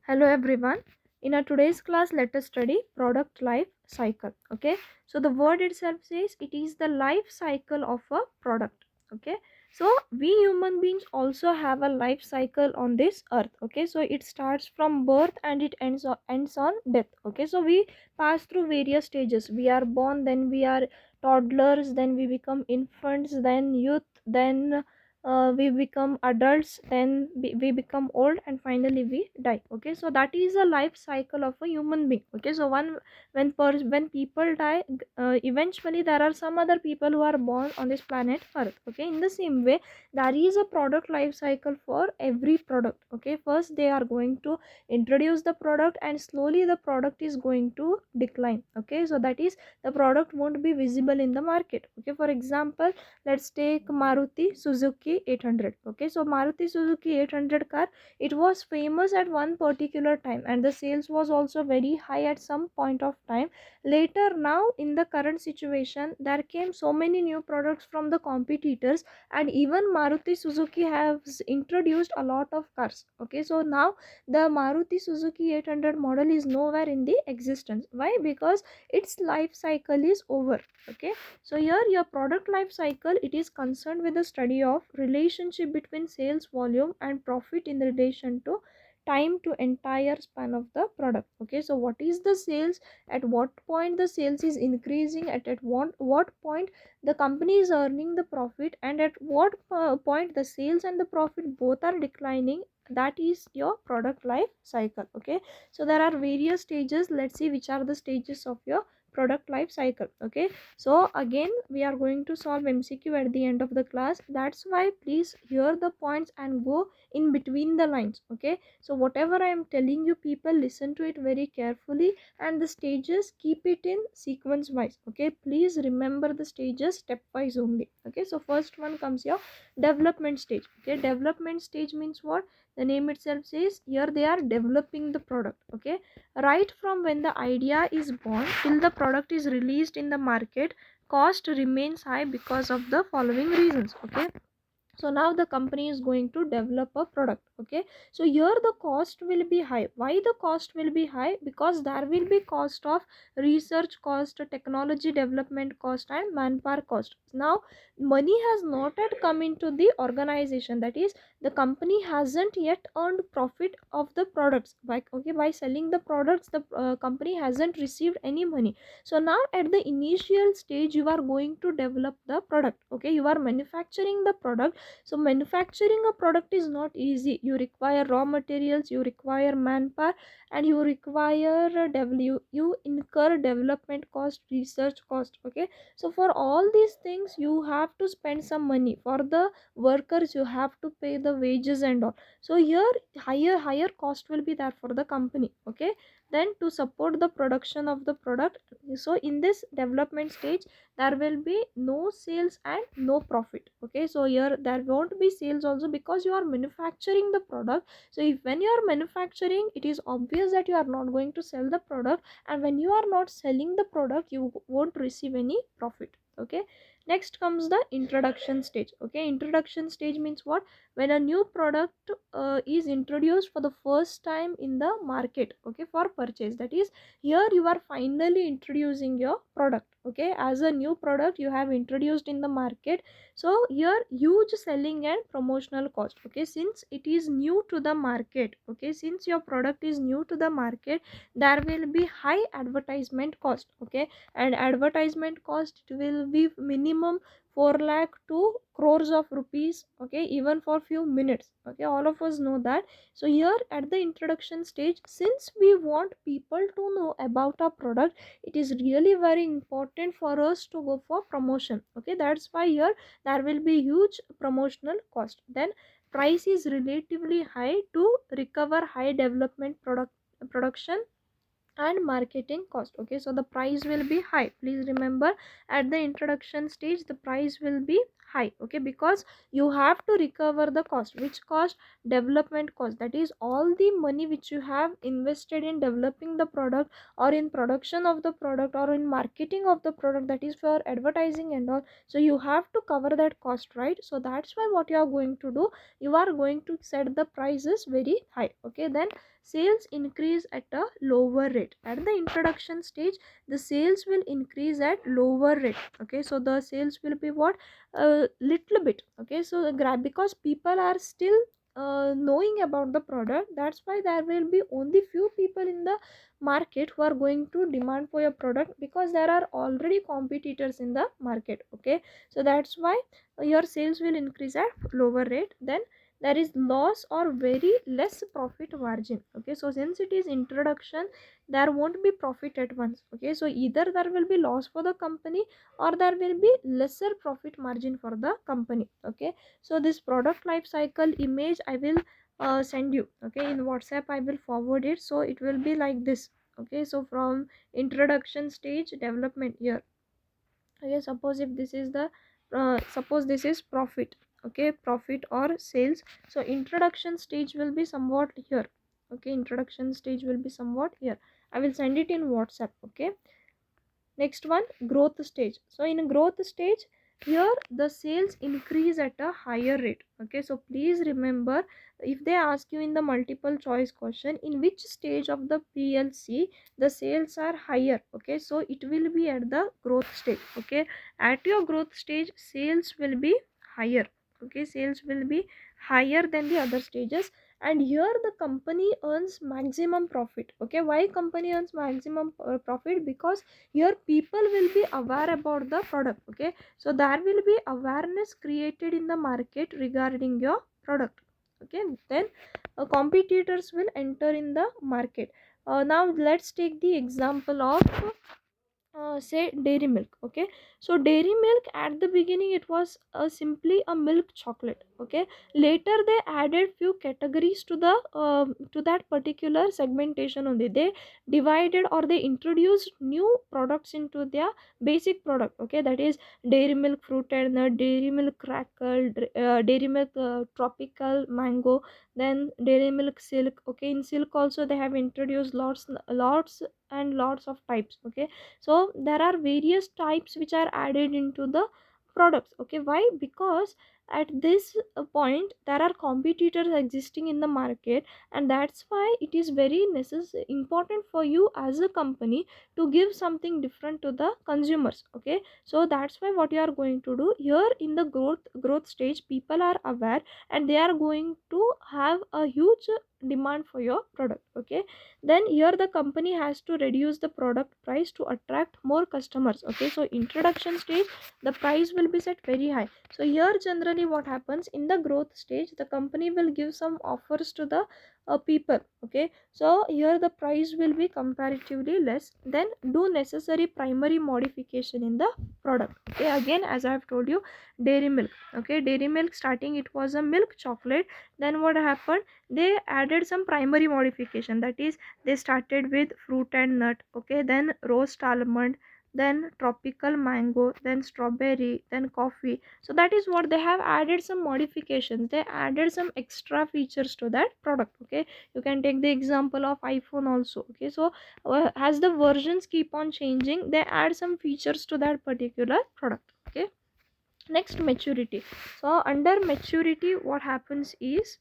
Hello everyone. In our today's class, let us study product life cycle. Okay. So the word itself says it is the life cycle of a product. Okay. So we human beings also have a life cycle on this earth. Okay. So it starts from birth and it ends on death. Okay. So we pass through various stages. We are born, then we are toddlers, then we become infants, then youth, then we become adults, then we become old, and finally we die. Okay, so that is a life cycle of a human being. Okay, so when people die, eventually there are some other people who are born on this planet earth. Okay, in the same way there is a product life cycle for every product. Okay, first they are going to introduce the product and slowly the product is going to decline. Okay, so that is the product won't be visible in the market. Okay, for example, let's take Maruti Suzuki 800. Okay, so Maruti Suzuki 800 car, it was famous at one particular time and the sales was also very high at some point of time. Later, now in the current situation, there came so many new products from the competitors, and even Maruti Suzuki has introduced a lot of cars. Okay, so now the Maruti Suzuki 800 model is nowhere in the existence. Why? Because its life cycle is over. Okay, so here your product life cycle, it is concerned with the study of relationship between sales volume and profit in relation to time to entire span of the product. Okay, so what is the sales, at what point the sales is increasing, at what point the company is earning the profit, and at what point the sales and the profit both are declining. That is your product life cycle. Okay, so there are various stages. Let's see which are the stages of your product life cycle. Okay, so again we are going to solve MCQ at the end of the class. That's why please hear the points and go in between the lines. Okay, so whatever I am telling you, people listen to it very carefully, and the stages keep it in sequence wise. Okay, please remember the stages stepwise only. Okay, so first one comes your development stage. Okay, development stage means what? The name itself says here they are developing the product. Okay, right from when the idea is born till the product is released in the market, cost remains high because of the following reasons. Okay, so now the company is going to develop a product. Okay, so here the cost will be high. Why the cost will be high? Because there will be cost of research cost, technology development cost, and manpower cost. Now money has not yet come into the organization, that is the company hasn't yet earned profit of the products. By selling the products, the company hasn't received any money. So now at the initial stage you are going to develop the product. Okay, you are manufacturing the product. So manufacturing a product is not easy. You require raw materials, you require manpower, and you require you incur development cost, research cost. Okay, so for all these things you have to spend some money. For the workers you have to pay the wages and all. So here higher cost will be there for the company. Okay, then to support the production of the product, so in this development stage there will be no sales and no profit. Okay, so here there won't be sales also because you are manufacturing the product. So if when you are manufacturing, it is obvious that you are not going to sell the product, and when you are not selling the product you won't receive any profit. Okay, next comes the introduction stage. Okay, introduction stage means what? When a new product is introduced for the first time in the market, okay, for purchase. That is, here you are finally introducing your product. Okay, as a new product you have introduced in the market. So here huge selling and promotional cost. Okay, since it is new to the market, okay, since your product is new to the market, there will be high advertisement cost. Okay, and advertisement cost, it will be minimum 4 lakh to crores of rupees. Okay, even for few minutes. Okay, all of us know that. So here at the introduction stage, since we want people to know about our product, it is really very important for us to go for promotion. Okay, that's why here there will be huge promotional cost. Then price is relatively high to recover high development production and marketing cost. Okay, so the price will be high. Please remember, at the introduction stage the price will be high. Okay, because you have to recover the cost. Which cost? Development cost. That is all the money which you have invested in developing the product, or in production of the product, or in marketing of the product, that is for advertising and all. So you have to cover that cost, right? So that's why what you are going to do, you are going to set the prices very high. Okay, then sales increase at a lower rate. At the introduction stage, the sales will increase at lower rate. Okay, so the sales will be what, a little bit. Okay, so because people are still knowing about the product, that's why there will be only few people in the market who are going to demand for your product, because there are already competitors in the market. Okay, so that's why your sales will increase at lower rate. Then there is loss or very less profit margin. Okay, so since it is introduction, there won't be profit at once. Okay, so either there will be loss for the company, or there will be lesser profit margin for the company. Okay, so this product life cycle image I will send you. Okay, in WhatsApp I will forward it, so it will be like this. Okay, so from introduction stage, development year. Okay, suppose if this is the suppose this is profit. Okay, profit or sales. So introduction stage will be somewhat here. Okay, introduction stage will be somewhat here. I will send it in WhatsApp. Okay, next one, growth stage. So in a growth stage, here the sales increase at a higher rate. Okay, so please remember, if they ask you in the multiple choice question, in which stage of the PLC the sales are higher. Okay, so it will be at the growth stage. Okay, at your growth stage, sales will be higher. Okay, sales will be higher than the other stages, and here the company earns maximum profit. Okay, why company earns maximum profit? Because here people will be aware about the product. Okay, so there will be awareness created in the market regarding your product. Okay, then competitors will enter in the market. Now let's take the example of say dairy milk. Okay, so dairy milk, at the beginning it was simply a milk chocolate. Okay, later they added few categories to the to that particular segmentation only. They divided, or they introduced new products into their basic product. Okay, that is dairy milk fruited nut, dairy milk crackle, dairy milk tropical mango, then dairy milk silk. Okay, in silk also they have introduced lots and lots of types. Okay, so there are various types which are added into the products. Okay, why? Because at this point there are competitors existing in the market, and that's why it is very necessary, important for you as a company to give something different to the consumers. Okay, so that's why what you are going to do here in the growth stage, people are aware and they are going to have a huge demand for your product. Okay, then here the company has to reduce the product price to attract more customers. Okay, so introduction stage the price will be set very high. So here generally what happens in the growth stage, the company will give some offers to the people. Okay, so here the price will be comparatively less. Then do necessary primary modification in the product. Okay, again as I have told you, dairy milk. Okay, dairy milk, starting it was a milk chocolate. Then what happened, they added some primary modification, that is they started with fruit and nut. Okay, then roast almond, then tropical mango, then strawberry, then coffee. So that is what they have added, some modifications. They added some extra features to that product. Okay, you can take the example of iPhone also. Okay, so as the versions keep on changing, they add some features to that particular product. Okay, next, maturity. So under maturity what happens is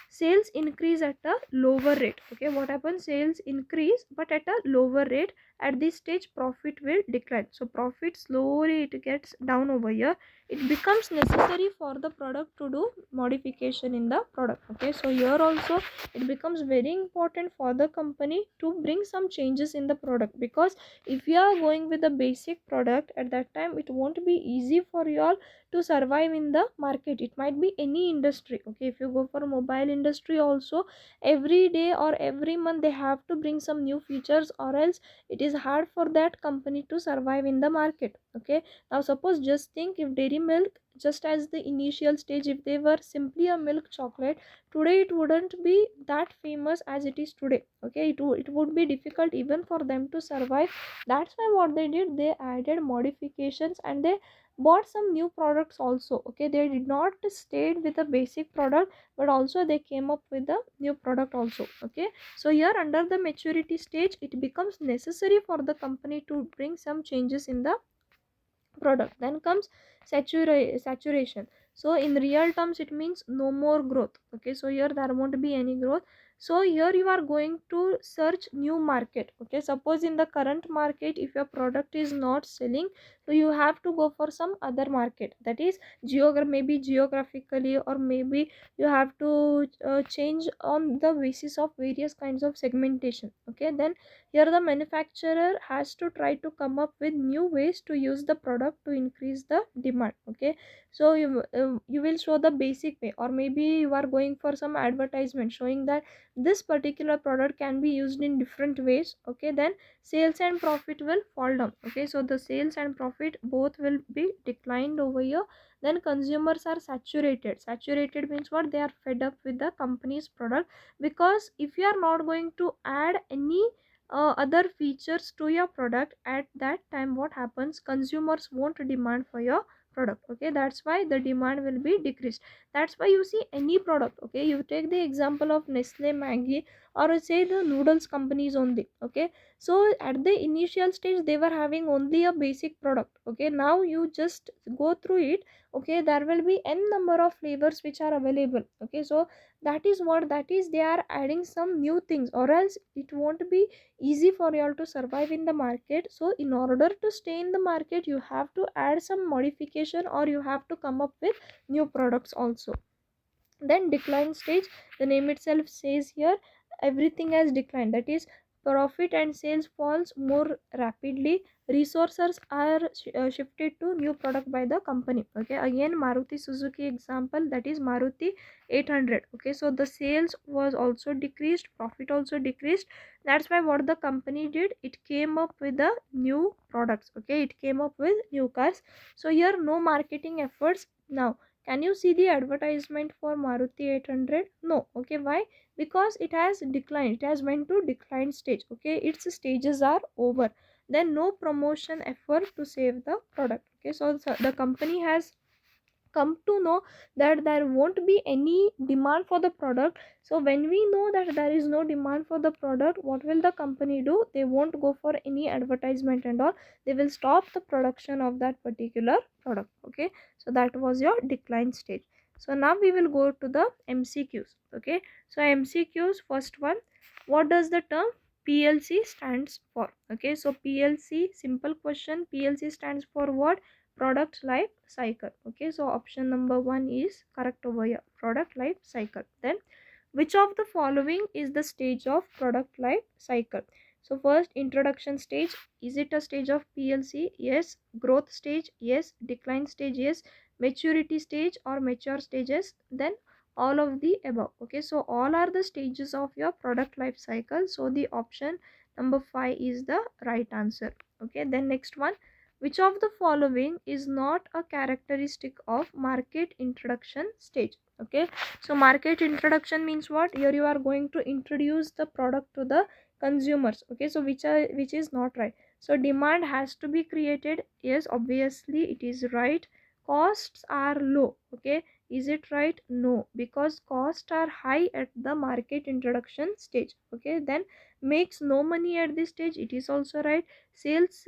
sales increase at a lower rate. Okay, what happens, sales increase but at a lower rate. At this stage profit will decline. So profit slowly it gets down over here. It becomes necessary for the product to do modification in the product. Okay, so here also it becomes very important for the company to bring some changes in the product, because if you are going with the basic product, at that time it won't be easy for you all to survive in the market. It might be any industry. Okay, if you go for mobile industry also, every day or every month they have to bring some new features, or else it is hard for that company to survive in the market. Okay, now suppose just think, if dairy milk, just as the initial stage, if they were simply a milk chocolate, today it wouldn't be that famous as it is today. Okay, it would be difficult even for them to survive. That's why what they did, they added modifications and they bought some new products also. Okay, they did not stayed with the basic product, but also they came up with the new product also. Okay, so here under the maturity stage, it becomes necessary for the company to bring some changes in the product. Then comes saturation. So in real terms it means no more growth. Okay, so here there won't be any growth. So here you are going to search new market. Okay, suppose in the current market if your product is not selling, so you have to go for some other market, that is maybe geographically, or maybe you have to change on the basis of various kinds of segmentation. Okay, then here the manufacturer has to try to come up with new ways to use the product to increase the demand. Okay, so you will show the basic way, or maybe you are going for some advertisement showing that this particular product can be used in different ways. Okay, then sales and profit will fall down. Okay, so the sales and profit both will be declined over here. Then consumers are saturated means what, they are fed up with the company's product, because if you are not going to add any other features to your product, at that time what happens, consumers won't demand for your product. Okay, that's why the demand will be decreased. That's why you see any product, okay, you take the example of Nestle, Maggi, or say the noodles companies only. Okay, so at the initial stage they were having only a basic product. Okay, now you just go through it. Okay, there will be n number of flavors which are available. Okay, so that is what, that is they are adding some new things, or else it won't be easy for you all to survive in the market. So in order to stay in the market, you have to add some modification, or you have to come up with new products also. Then decline stage, the name itself says here, everything has declined, that is profit and sales falls more rapidly, resources are shifted to new product by the company. Okay, again Maruti Suzuki example, that is Maruti 800. Okay, so the sales was also decreased, profit also decreased. That's why what the company did, it came up with the new products. Okay, it came up with new cars. So here no marketing efforts. Now can you see the advertisement for Maruti 800? No. Okay, why? Because it has declined, it has went to decline stage. Okay, its stages are over. Then no promotion effort to save the product. Okay, so the company has come to know that there won't be any demand for the product. So when we know that there is no demand for the product, what will the company do? They won't go for any advertisement and all, they will stop the production of that particular product. Okay, so that was your decline stage. So now we will go to the MCQs. Okay, so MCQs, first one, what does the term PLC stands for? Okay, so PLC, simple question, PLC stands for what? Product life cycle. Okay, so option number 1 is correct over here, product life cycle. Then which of the following is the stage of product life cycle? So first, introduction stage, is it a stage of PLC? Yes. Growth stage? Yes. Decline stage? Yes. Maturity stage or mature stages? Then all of the above. Okay, so all are the stages of your product life cycle. So the option number 5 is the right answer. Okay, then next one, which of the following is not a characteristic of market introduction stage? Okay, so market introduction means what? Here you are going to introduce the product to the consumers. Okay, so which is not right. So demand has to be created. Yes, obviously it is right. Costs are low. Okay, is it right? No, because costs are high at the market introduction stage. Okay, then makes no money at this stage, it is also right. Sales,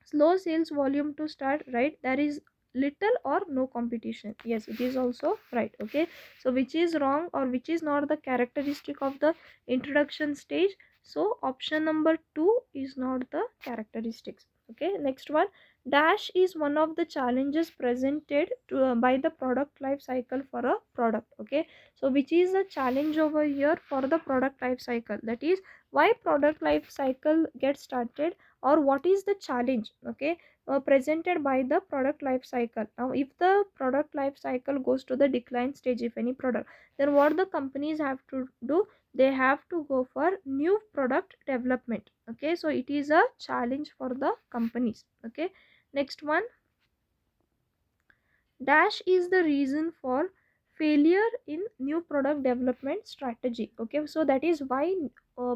slow sales volume to start, right? There is little or no competition. Yes, it is also right. Okay, so which is wrong, or which is not the characteristic of the introduction stage? So option number 2 is not the characteristics. Okay, next one, dash is one of the challenges presented to by the product life cycle for a product. Okay, so which is the challenge over here for the product life cycle? That is why product life cycle gets started, or what is the challenge? Okay, presented by the product life cycle. Now if the product life cycle goes to the decline stage, if any product, then what the companies have to do? They have to go for new product development. Okay, so it is a challenge for the companies. Okay, next one, dash is the reason for failure in new product development strategy. Okay, so that is why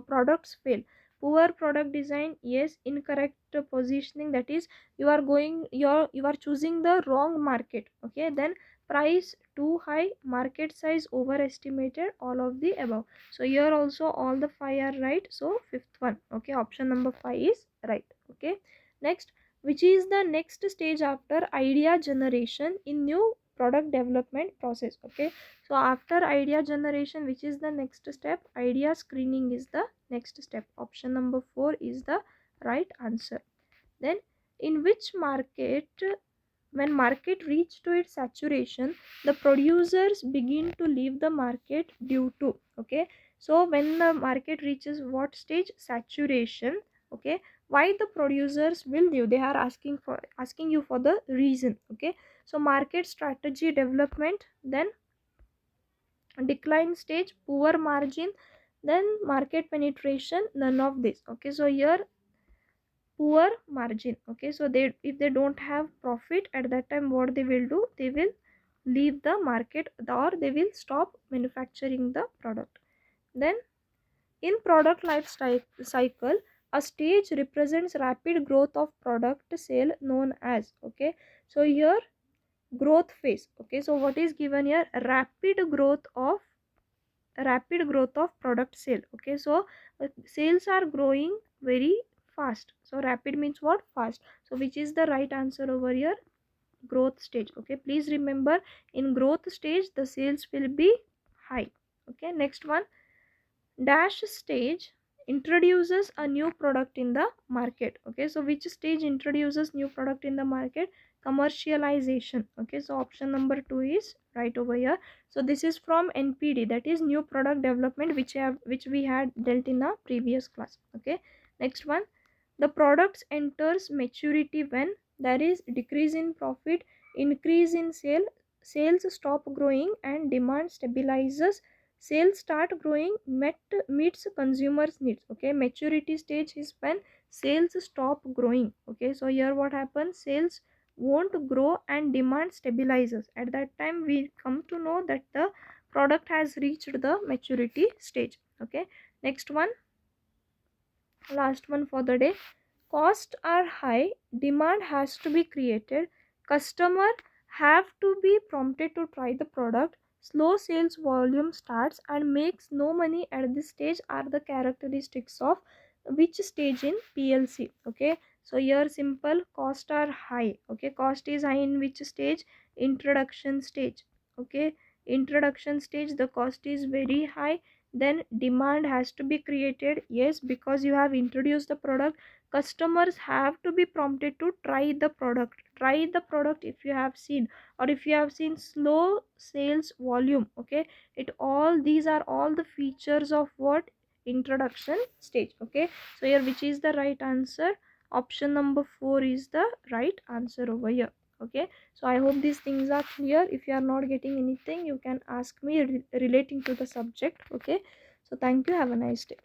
products fail. Poor product design? Yes. Incorrect positioning, that is you are going, you are choosing the wrong market. Okay, then price too high, market size overestimated, all of the above. So here also all the 5 are right. So fifth one. Okay, option number 5 is right. Okay, next, which is the next stage after idea generation in new product development process. Okay, so after idea generation, which is the next step, idea screening is the next step. Option number 4 is the right answer. Then, in which market, when market reach to its saturation, the producers begin to leave the market due to, okay, so when the market reaches what stage, saturation, okay, why the producers will leave, they are asking you for the reason. Okay, so market strategy development, then decline stage, poor margin, then market penetration, none of this. Okay, so here poor margin. Okay, so they, if they don't have profit at that time, what they will do, they will leave the market, or they will stop manufacturing the product. Then in product cycle, a stage represents rapid growth of product sale known as, okay, so here growth phase. Okay, so what is given here, rapid growth of product sale. Okay, so sales are growing very fast. So rapid means what, fast. So which is the right answer over here, growth stage. Okay, please remember, in growth stage the sales will be high. Okay, next one, dash stage introduces a new product in the market. Okay, so which stage introduces new product in the market, commercialization. Okay, so option number 2 is right over here. So this is from NPD, that is new product development, which we had dealt in a previous class. Okay, next one, the products enters maturity when there is decrease in profit, increase in sales stop growing and demand stabilizes, sales start growing, meets consumers needs. Okay, maturity stage is when sales stop growing. Okay, so here what happens, sales won't grow and demand stabilizes. At that time we come to know that the product has reached the maturity stage. Okay, next one, last one for the day, costs are high, demand has to be created, customer have to be prompted to try the product, slow sales volume starts and makes no money at this stage are the characteristics of which stage in PLC. Okay, so here simple, cost are high. Okay, cost is high in which stage, introduction stage. Okay, introduction stage the cost is very high. Then demand has to be created, yes, because you have introduced the product, customers have to be prompted to try the product. If you have seen, or if you have seen slow sales volume, okay, it all, these are all the features of what, introduction stage. Okay, so here which is the right answer, option number 4 is the right answer over here. Okay, so I hope these things are clear. If you are not getting anything, you can ask me relating to the subject. Okay, so thank you, have a nice day.